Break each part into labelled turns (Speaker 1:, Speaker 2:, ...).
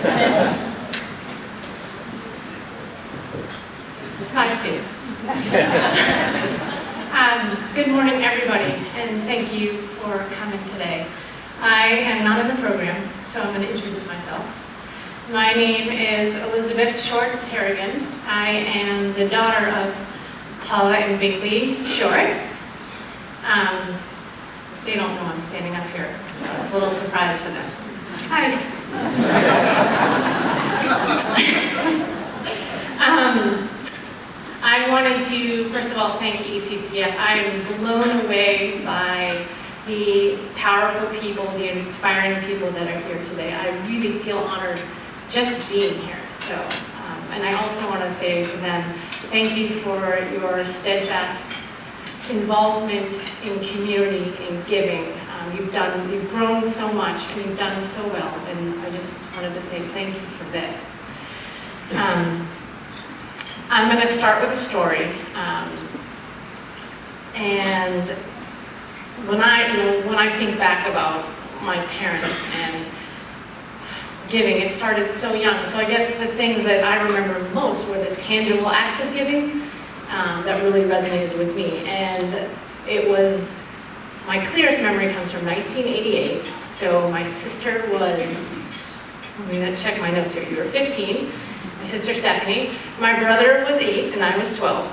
Speaker 1: 5 2. Good morning, everybody, and thank you for coming today. I am not in the program, so I'm going to introduce myself. My name is Elizabeth Shorts Harrigan. I am the daughter of Paula and Binkley Shorts. They don't know I'm standing up here, so it's a little surprise for them. Hi. I wanted to, first of all, thank ECCF. I am blown away by the powerful people, the inspiring people that are here today. I really feel honored just being here. So, and I also want to say to them, thank you for your steadfast involvement in community, in giving. You've grown so much and you've done so well, and I just wanted to say thank you for this. I'm going to start with a story, and when I think back about my parents and giving, it started so young. So I guess the things that I remember most were the tangible acts of giving that really resonated with me. And it was, my clearest memory comes from 1988. So my sister was, let me check my notes here, you were 15. My sister Stephanie, my brother was 8 and I was 12.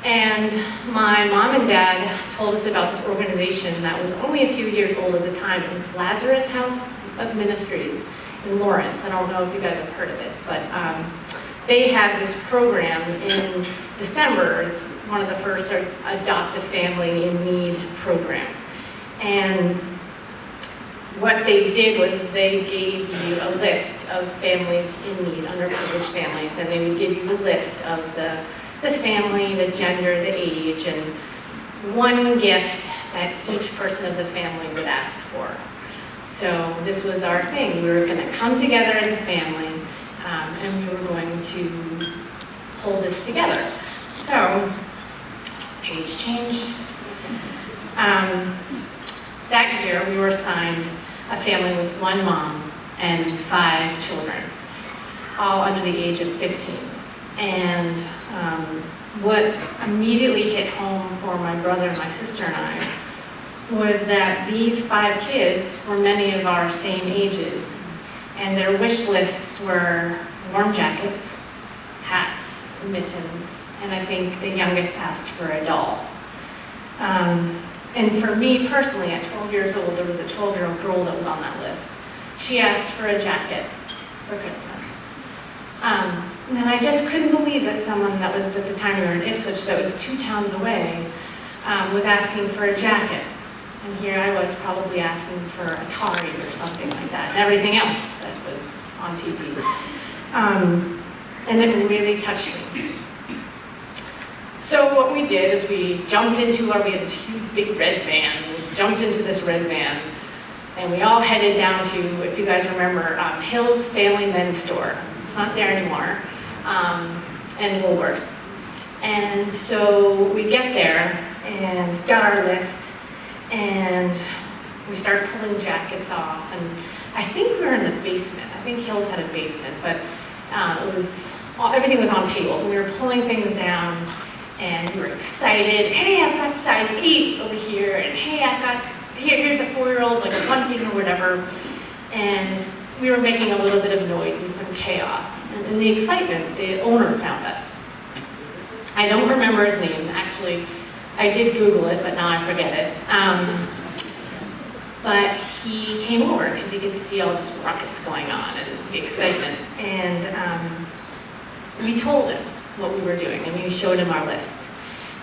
Speaker 1: And my mom and dad told us about this organization that was only a few years old at the time. It was Lazarus House of Ministries in Lawrence. I don't know if you guys have heard of it, but they had this program in December. It's one of the first Adopt a Family in Need program. And what they did was they gave you a list of families in need, underprivileged families, and they would give you the list of the family, the gender, the age, and one gift that each person of the family would ask for. So this was our thing. We were going to come together as a family, and we were going to pull this together. So, page change. That year, we were assigned a family with 1 mom and 5 children, all under the age of 15. And what immediately hit home for my brother and my sister and I was that these 5 kids were many of our same ages, and their wish lists were warm jackets, hats, mittens, and I think the youngest asked for a doll. And for me personally, at 12 years old, there was a 12-year-old girl that was on that list. She asked for a jacket for Christmas. And then I just couldn't believe that someone that was, at the time we were in Ipswich, that was 2 towns away, was asking for a jacket. And here I was probably asking for Atari or something like that, and everything else that was on TV. And it really touched me. So what we did is we jumped into we had this huge big red van, we jumped into this red van, and we all headed down to, if you guys remember, Hill's Family Men's Store. It's not there anymore, and Woolworths. And so we get there, and got our list, and we start pulling jackets off, and I think we were in the basement. I think Hills had a basement, but everything was on tables, and we were pulling things down, and we were excited. Hey, I've got size 8 over here, and hey, here's a 4-year-old, like a bunting or whatever, and we were making a little bit of noise and some chaos. And in the excitement, the owner found us. I don't remember his name, actually. I did Google it, but now I forget it. But he came over because he could see all this ruckus going on and the excitement. And we told him what we were doing, and we showed him our list.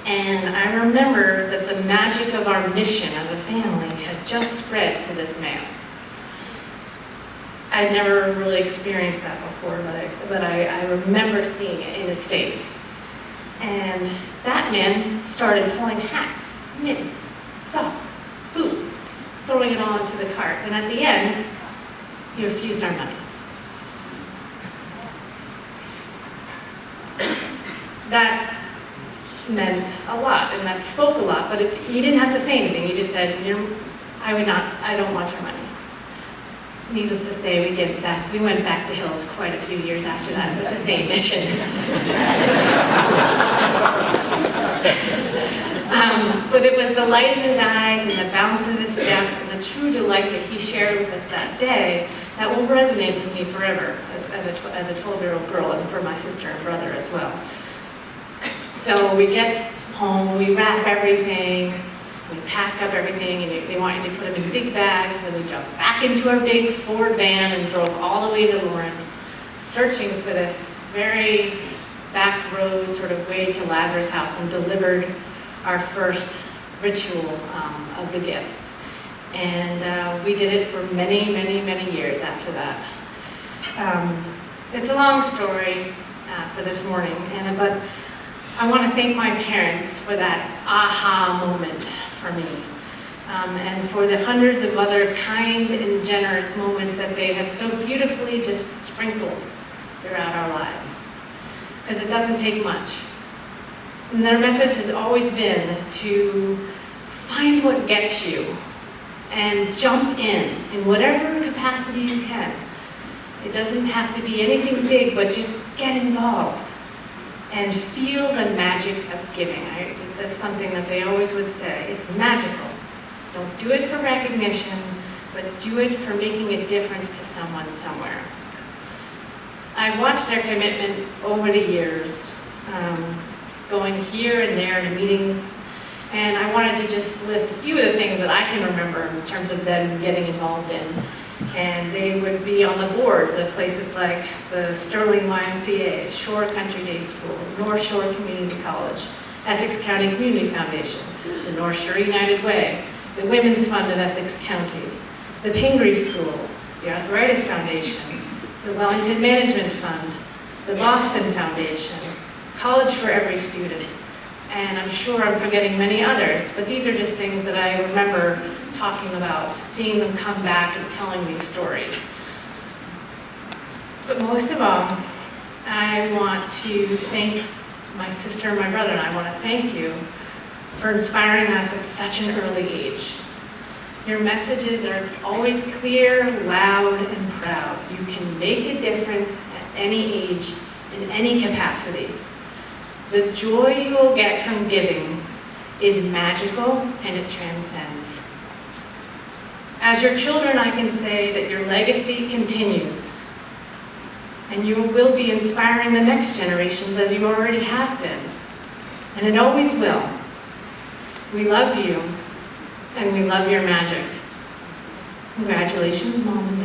Speaker 1: And I remember that the magic of our mission as a family had just spread to this man. I'd never really experienced that before, but I remember seeing it in his face. And that man started pulling hats, mittens, socks, boots, throwing it all into the cart. And at the end, he refused our money. That meant a lot, and that spoke a lot, but he didn't have to say anything. He just said, I don't want your money. needless to say, we went back to Hills quite a few years after that with the same mission. But it was the light in his eyes and the bounce of his step and the true delight that he shared with us that day that will resonate with me forever as a 12-year-old girl, and for my sister and brother as well. So we get home, we wrap everything, we pack up everything, and they want you to put them in big bags, and we jump back into our big Ford van and drove all the way to Lawrence, searching for this very back road sort of way to Lazarus' house, and delivered our first ritual of the gifts. And we did it for many, many, many years after that. It's a long story for this morning, but I want to thank my parents for that aha moment for me, and for the hundreds of other kind and generous moments that they have so beautifully just sprinkled throughout our lives. Because it doesn't take much. And their message has always been to find what gets you and jump in whatever capacity you can. It doesn't have to be anything big, but just get involved and feel the magic of giving. That's something that they always would say. It's magical. Don't do it for recognition, but do it for making a difference to someone somewhere. I've watched their commitment over the years, going here and there to meetings, and I wanted to just list a few of the things that I can remember in terms of them getting involved in. And they would be on the boards of places like the Sterling YMCA, Shore Country Day School, North Shore Community College, Essex County Community Foundation, the North Shore United Way, the Women's Fund of Essex County, the Pingree School, the Arthritis Foundation, the Wellington Management Fund, the Boston Foundation, College for Every Student, and I'm sure I'm forgetting many others, but these are just things that I remember talking about, seeing them come back and telling these stories. But most of all, I want to thank my sister and my brother, and I want to thank you for inspiring us at such an early age. Your messages are always clear, loud, and proud. You can make a difference at any age, in any capacity. The joy you will get from giving is magical, and it transcends. As your children, I can say that your legacy continues, and you will be inspiring the next generations as you already have been, and it always will. We love you, and we love your magic. Congratulations, Mom and